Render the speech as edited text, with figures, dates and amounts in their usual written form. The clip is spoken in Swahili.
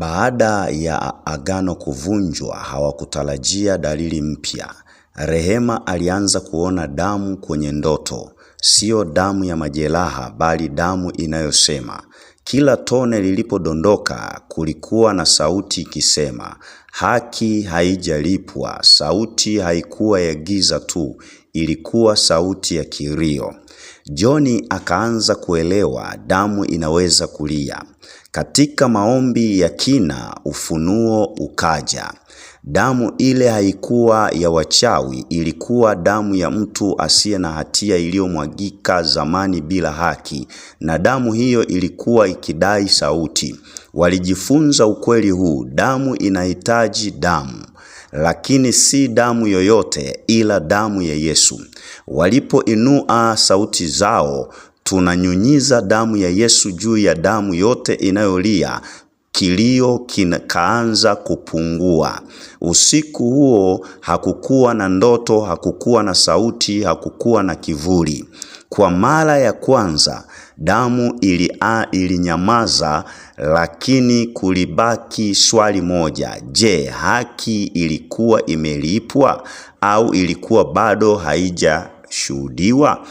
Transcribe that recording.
Baada ya agano kuvunjwa, hawakutarajia dalili mpya. Rehema alianza kuona damu kwenye ndoto, sio damu ya majeraha bali damu inayosema. Kila tone lilipodondoka kulikuwa na sauti ikisema, haki haijalipwa. Sauti haikuwa ya giza tu, ilikuwa sauti ya kilio. John akaanza kuelewa damu inaweza kulia. Katika maombi ya kina, ufunuo ukaja. Damu ile haikuwa ya wachawi, ilikuwa damu ya mtu asiye na hatia iliyomwagika zamani bila haki, na damu hiyo ilikuwa ikidai sauti. Walijifunza ukweli huu: damu inahitaji damu, lakini si damu yoyote ila damu ya Yesu. Walipoinua sauti zao, tunanyunyiza damu ya Yesu juu ya damu yote inayolia. Kilio kikaanza kupungua. Usiku huo hakukuwa na ndoto, hakukuwa na sauti, hakukuwa na kivuli. Kwa mara ya kwanza damu ilinyamaza, lakini kulibaki swali moja: je, haki ilikuwa imelipwa au ilikuwa bado haijashuhudiwa?